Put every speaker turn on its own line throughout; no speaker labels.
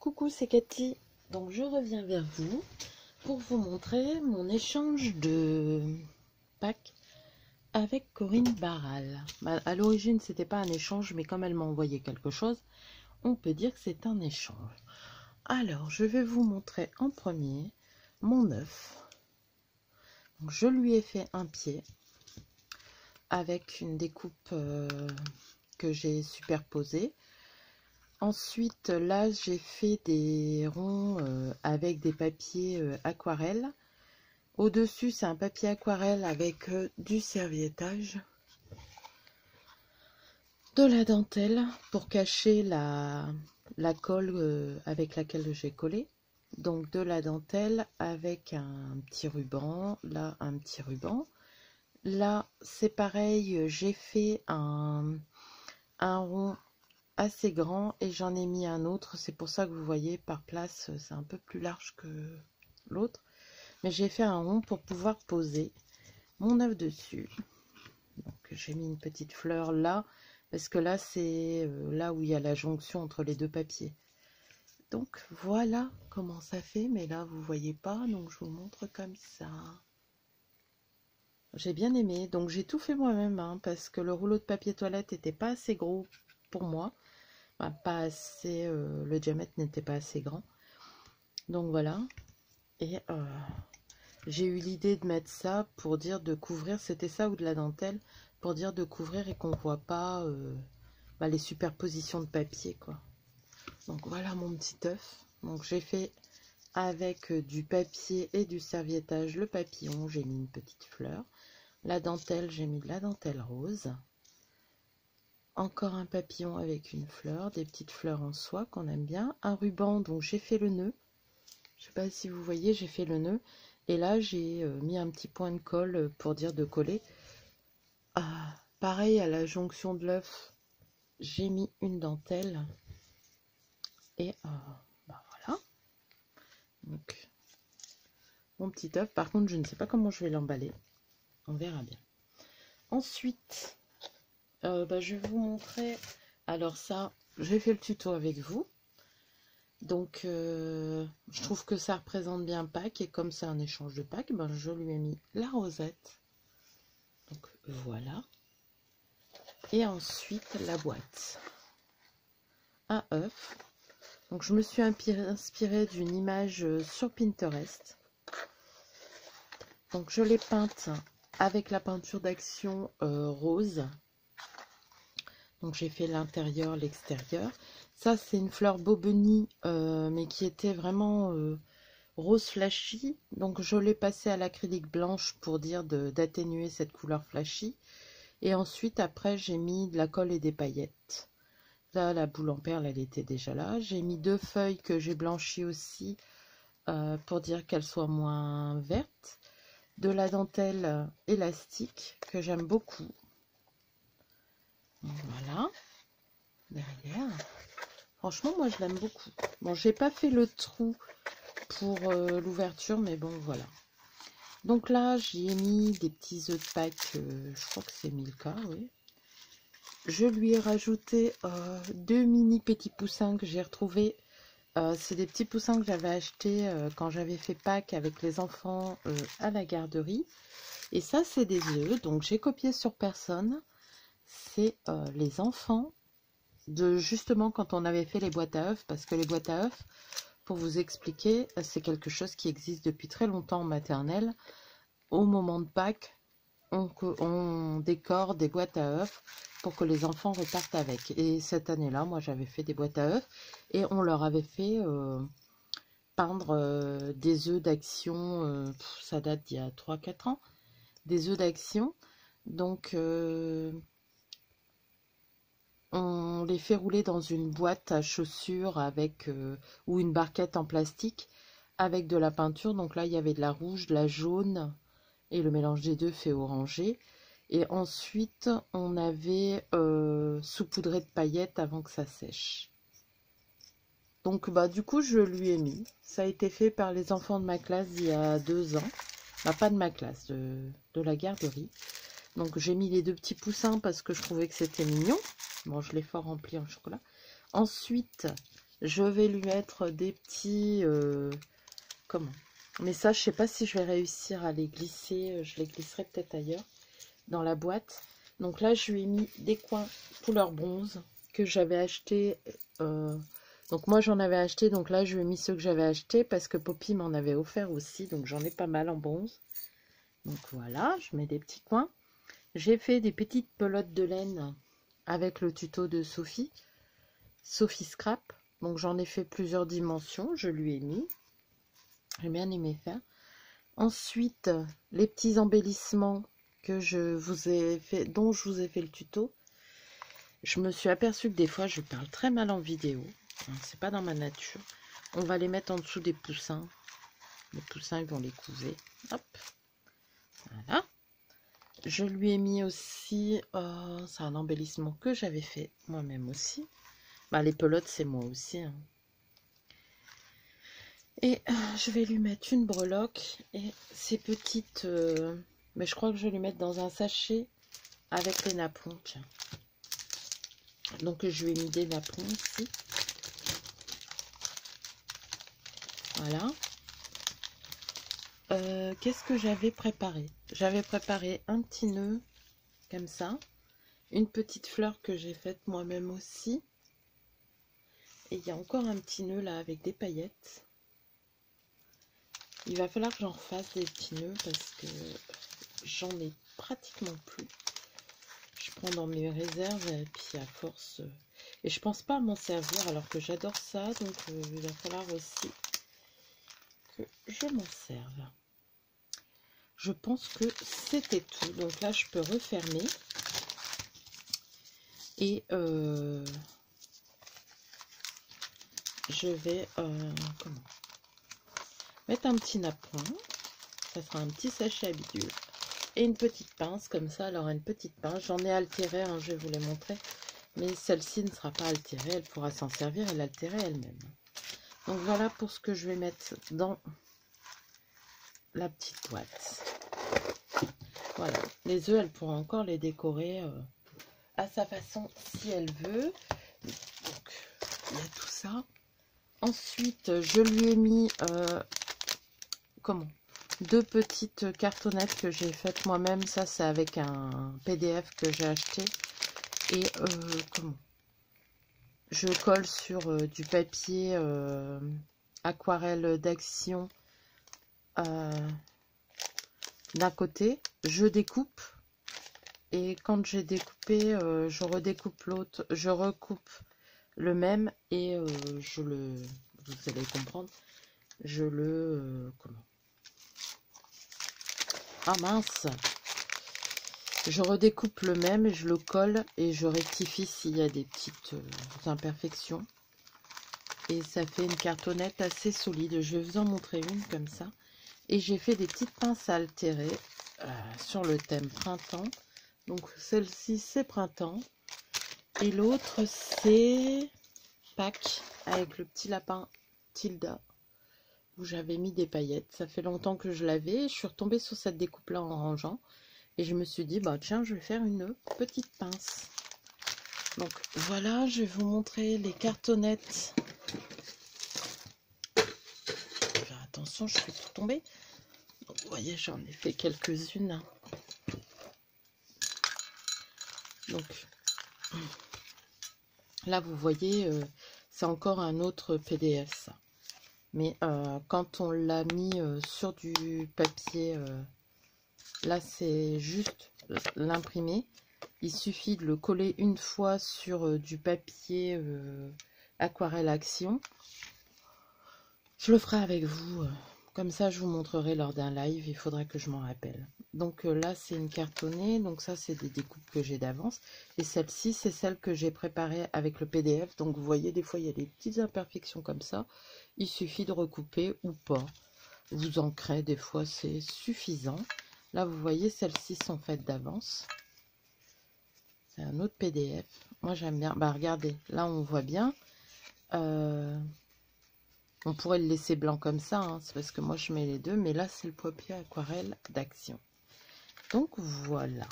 Coucou, c'est Cathy. Donc je reviens vers vous pour vous montrer mon échange de packs avec Corinne Barral. À l'origine, c'était pas un échange, mais comme elle m'a envoyé quelque chose, on peut dire que c'est un échange. Alors, je vais vous montrer en premier mon œuf. Donc, je lui ai fait un pied avec une découpe que j'ai superposée. Ensuite, là, j'ai fait des ronds avec des papiers aquarelle. Au-dessus, c'est un papier aquarelle avec du serviettage, de la dentelle pour cacher la colle avec laquelle j'ai collé. Donc, de la dentelle avec un petit ruban, là, un petit ruban. Là, c'est pareil, j'ai fait un rond assez grand et j'en ai mis un autre, c'est pour ça que vous voyez par place c'est un peu plus large que l'autre, mais j'ai fait un rond pour pouvoir poser mon œuf dessus. Donc j'ai mis une petite fleur là parce que là c'est là où il y a la jonction entre les deux papiers. Donc voilà comment ça fait, mais là vous voyez pas, donc je vous montre comme ça. J'ai bien aimé, donc j'ai tout fait moi-même hein, parce que le rouleau de papier toilette n'était pas assez gros pour moi. Pas assez, le diamètre n'était pas assez grand, donc voilà. Et j'ai eu l'idée de mettre ça pour dire de couvrir, c'était ça ou de la dentelle, pour dire de couvrir et qu'on voit pas les superpositions de papier quoi. Donc voilà mon petit œuf. Donc j'ai fait avec du papier et du serviettage le papillon, j'ai mis une petite fleur. La dentelle, j'ai mis de la dentelle rose. Encore un papillon avec une fleur, des petites fleurs en soie qu'on aime bien. Un ruban, donc j'ai fait le nœud. Je sais pas si vous voyez, j'ai fait le nœud. Et là, j'ai mis un petit point de colle pour dire de coller. Pareil, à la jonction de l'œuf, j'ai mis une dentelle. Et voilà. Donc, mon petit œuf. Par contre, je ne sais pas comment je vais l'emballer. On verra bien. Ensuite, je vais vous montrer. Alors ça, j'ai fait le tuto avec vous. Donc, je trouve que ça représente bien Pâques. Et comme c'est un échange de Pâques, je lui ai mis la rosette. Donc, voilà. Et ensuite, la boîte. Un œuf. Donc, je me suis inspirée d'une image sur Pinterest. Donc, je l'ai peinte avec la peinture d'action rose. Donc, j'ai fait l'intérieur, l'extérieur. Ça, c'est une fleur Bobeni, mais qui était vraiment rose flashy. Donc, je l'ai passé à l'acrylique blanche pour dire d'atténuer cette couleur flashy. Et ensuite, après, j'ai mis de la colle et des paillettes. Là, la boule en perle, elle était déjà là. J'ai mis 2 feuilles que j'ai blanchies aussi pour dire qu'elles soient moins vertes. De la dentelle élastique que j'aime beaucoup. Voilà. Derrière. Franchement, moi, je l'aime beaucoup. Bon, j'ai pas fait le trou pour l'ouverture, mais bon, voilà. Donc là, j'y ai mis des petits œufs de Pâques, je crois que c'est Milka, oui. Je lui ai rajouté 2 mini petits poussins que j'ai retrouvés. C'est des petits poussins que j'avais achetés quand j'avais fait Pâques avec les enfants à la garderie. Et ça, c'est des œufs, donc j'ai copié sur personne. C'est les enfants de justement quand on avait fait les boîtes à œufs, parce que les boîtes à œufs, pour vous expliquer, c'est quelque chose qui existe depuis très longtemps en maternelle. Au moment de Pâques, on décore des boîtes à œufs pour que les enfants repartent avec. Et cette année-là, moi j'avais fait des boîtes à œufs et on leur avait fait peindre des œufs d'action, ça date d'il y a 3-4 ans, des œufs d'action. Donc on les fait rouler dans une boîte à chaussures avec ou une barquette en plastique avec de la peinture. Donc là, il y avait de la rouge, de la jaune et le mélange des deux fait orangé. Et ensuite, on avait saupoudré de paillettes avant que ça sèche. Donc, du coup, je lui ai mis. Ça a été fait par les enfants de ma classe il y a 2 ans. Pas de ma classe, de la garderie. Donc, j'ai mis les 2 petits poussins parce que je trouvais que c'était mignon. Bon, je l'ai fort rempli en chocolat. Ensuite, Je vais lui mettre des petits... comment? Mais ça, je sais pas si je vais réussir à les glisser. Je les glisserai peut-être ailleurs, dans la boîte. Donc là, je lui ai mis des coins couleur bronze que j'avais acheté. Donc moi, j'en avais acheté. Donc là, je lui ai mis ceux que j'avais achetés parce que Poppy m'en avait offert aussi. Donc j'en ai pas mal en bronze. Donc voilà, je mets des petits coins. J'ai fait des petites pelotes de laine avec le tuto de Sophie Scrap. Donc j'en ai fait plusieurs dimensions. Je lui ai mis. J'ai bien aimé faire. Ensuite, les petits embellissements que je vous ai fait, dont je vous ai fait le tuto. Je me suis aperçue que des fois, je parle très mal en vidéo. C'est pas dans ma nature. On va les mettre en dessous des poussins. Les poussins, ils vont les couver. Hop. Voilà. Je lui ai mis aussi... c'est un embellissement que j'avais fait moi-même aussi. Bah, les pelotes, c'est moi aussi. Hein. Et je vais lui mettre une breloque et ces petites... mais je crois que je vais lui mettre dans un sachet avec les napperons. Tiens. Donc je lui ai mis des napperons ici. Voilà. Qu'est-ce que j'avais préparé? J'avais préparé un petit nœud comme ça. Une petite fleur que j'ai faite moi-même aussi. Et il y a encore un petit nœud là avec des paillettes. Il va falloir que j'en refasse des petits nœuds parce que j'en ai pratiquement plus. Je prends dans mes réserves et puis à force... et je pense pas m'en servir alors que j'adore ça. Donc il va falloir aussi que je m'en serve. Je pense que c'était tout. Donc là, je peux refermer. Et je vais mettre un petit napperon. Ça sera un petit sachet à bidule. Et une petite pince, comme ça, elle aura une petite pince. J'en ai altéré, hein, je vais vous les montrer. Mais celle-ci ne sera pas altérée. Elle pourra s'en servir et l'altérer elle-même. Donc voilà pour ce que je vais mettre dans la petite boîte. Voilà. Les œufs, elle pourra encore les décorer à sa façon si elle veut. Donc, il y a tout ça. Ensuite, je lui ai mis deux petites cartonnettes que j'ai faites moi-même. Ça, c'est avec un PDF que j'ai acheté. Et je colle sur du papier aquarelle d'Action d'un côté. Je découpe. Et quand j'ai découpé, je redécoupe l'autre. Je recoupe le même et vous allez comprendre, je le ah mince, je redécoupe le même et je le colle et je rectifie s'il y a des petites imperfections et ça fait une cartonnette assez solide. Je vais vous en montrer une comme ça et j'ai fait des petites pinces à altérer sur le thème printemps. Donc celle-ci c'est printemps. Et l'autre, c'est Pâques, avec le petit lapin Tilda, où j'avais mis des paillettes. Ça fait longtemps que je l'avais. Je suis retombée sur cette découpe-là en rangeant. Et je me suis dit, bah tiens, je vais faire une petite pince. Donc voilà, je vais vous montrer les cartonnettes. Faire attention, je fais tout tomber. Donc, vous voyez, j'en ai fait quelques-unes. Donc... là, vous voyez, c'est encore un autre PDF, ça. Mais quand on l'a mis sur du papier, là, c'est juste l'imprimer. Il suffit de le coller une fois sur du papier aquarelle Action. Je le ferai avec vous. Comme ça, je vous montrerai lors d'un live. Il faudra que je m'en rappelle. Donc là, c'est une cartonnée. Donc ça, c'est des découpes que j'ai d'avance. Et celle-ci, c'est celle que j'ai préparée avec le PDF. Donc vous voyez, des fois, il y a des petites imperfections comme ça. Il suffit de recouper ou pas. Vous ancrez, des fois, c'est suffisant. Là, vous voyez, celles-ci sont faites d'avance. C'est un autre PDF. Moi, j'aime bien. Bah, regardez, là, on voit bien. On pourrait le laisser blanc comme ça, hein, c'est parce que moi je mets les deux, mais là c'est le papier aquarelle d'Action. Donc voilà.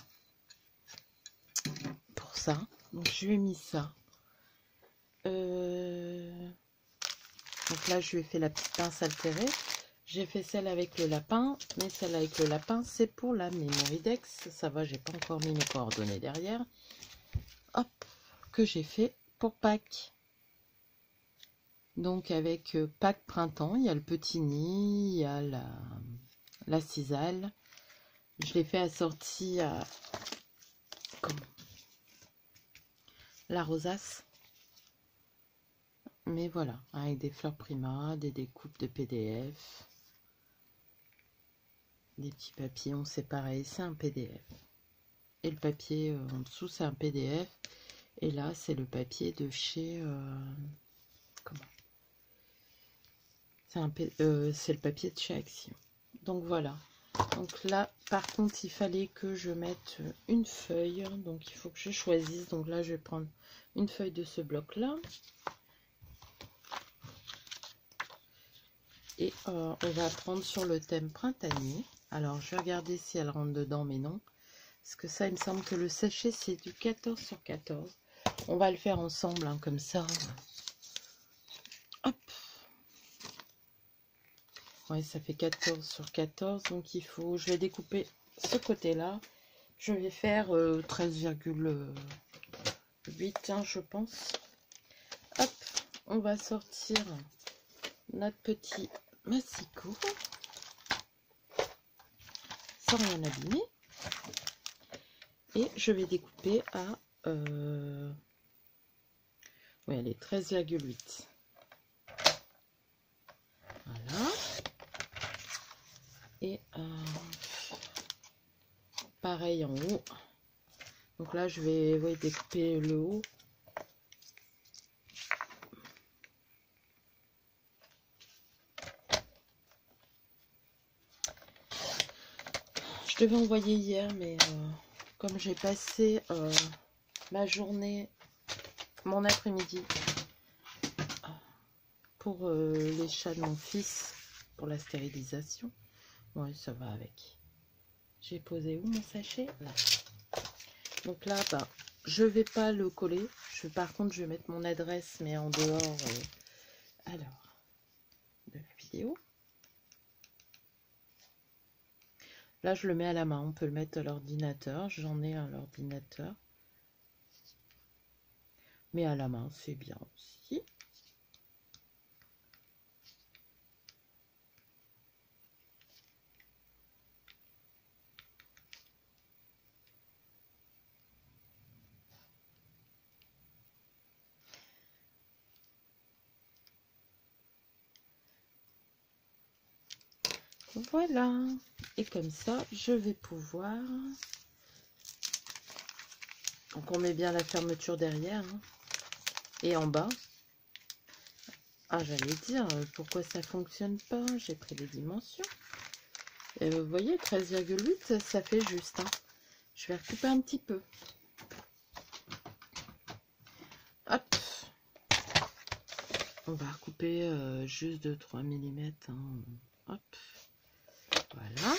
Pour ça, donc je lui ai mis ça. Donc là, je lui ai fait la petite pince altérée. J'ai fait celle avec le lapin, mais celle avec le lapin, c'est pour la Mémoridex. Ça va, j'ai pas encore mis mes coordonnées derrière. Hop, que j'ai fait pour Pâques. Donc avec Pâques printemps, il y a le petit nid, il y a la cisale. Je l'ai fait assortie à la rosace. Mais voilà, avec des fleurs Prima, des découpes de PDF. Des petits papillons, c'est pareil, c'est un PDF. Et le papier en dessous, c'est un PDF. Et là, c'est le papier de chez... comment? C'est le papier de chez Action. Donc voilà. Donc là, par contre, il fallait que je mette une feuille. Donc il faut que je choisisse. Donc là, je vais prendre une feuille de ce bloc-là. Et on va prendre sur le thème printanier. Alors, je vais regarder si elle rentre dedans, mais non. Parce que ça, il me semble que le sachet, c'est du 14 sur 14. On va le faire ensemble, hein, comme ça. Hop. Ouais, ça fait 14 sur 14. Donc, il faut... Je vais découper ce côté-là. Je vais faire 13,8, hein, je pense. Hop. On va sortir notre petit massicot. Sans rien abîmer. Et je vais découper à... oui, elle est 13,8. Voilà. Et pareil en haut. Donc là, je vais découper le haut. Je devais envoyer hier, mais comme j'ai passé ma journée, mon après-midi, pour les chats de mon fils, pour la stérilisation, ouais, ça va avec. J'ai posé où mon sachet? Là. Donc là, bah, je vais pas le coller. Par contre, je vais mettre mon adresse, mais en dehors. Alors, de la vidéo. Là, je le mets à la main. On peut le mettre à l'ordinateur. J'en ai à l'ordinateur. Mais à la main, c'est bien aussi. Voilà. Et comme ça, je vais pouvoir... Donc, on met bien la fermeture derrière. Hein. Et en bas. Ah, j'allais dire, pourquoi ça fonctionne pas? J'ai pris les dimensions. Et vous voyez, 13,8, ça fait juste. Hein. Je vais recouper un petit peu. Hop. On va recouper juste de 3 mm. Hein. Hop. Voilà.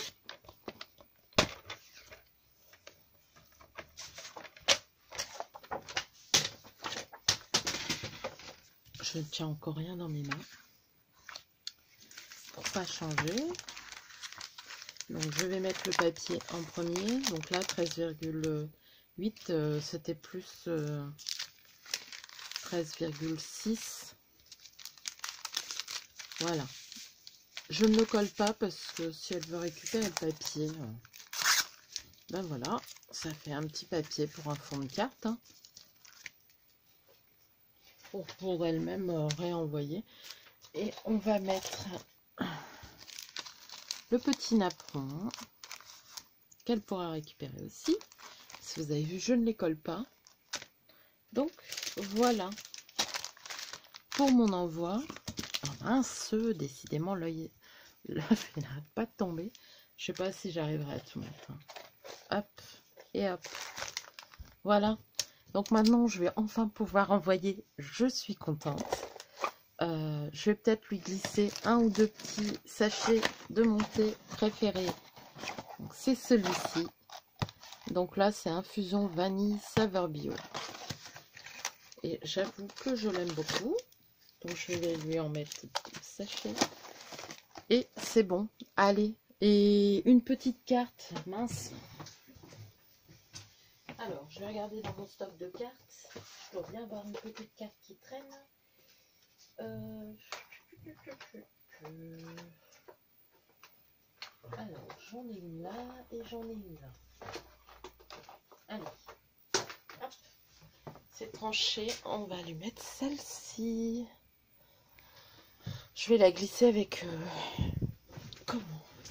Je ne tiens encore rien dans mes mains. Pour pas changer. Donc je vais mettre le papier en premier. Donc là 13,8 c'était plus 13,6. Voilà. Je ne le colle pas parce que si elle veut récupérer le papier, ben voilà, ça fait un petit papier pour un fond de carte. Hein, pour elle-même réenvoyer. Et on va mettre le petit napperon qu'elle pourra récupérer aussi. Si vous avez vu, je ne les colle pas. Donc voilà pour mon envoi. Oh mince, décidément l'œil n'arrête pas de tomber. Je sais pas si j'arriverai à tout mettre. Hop et hop. Voilà. Donc maintenant je vais enfin pouvoir envoyer. Je suis contente. Je vais peut-être lui glisser un ou deux petits sachets de mon thé préféré. C'est celui-ci. Donc là, c'est infusion vanille saveur bio. Et j'avoue que je l'aime beaucoup. Donc je vais lui en mettre le sachet. Et c'est bon. Allez. Et une petite carte. Mince. Alors, je vais regarder dans mon stock de cartes. Je dois bien avoir une petite carte qui traîne. Alors, j'en ai une là et j'en ai une là. Allez. Hop. C'est tranché. On va lui mettre celle-ci. Je vais la glisser avec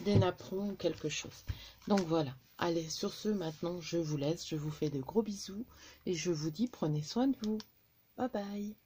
des napperons ou quelque chose. Donc voilà. Allez, sur ce, maintenant, je vous laisse. Je vous fais de gros bisous. Et je vous dis, prenez soin de vous. Bye bye.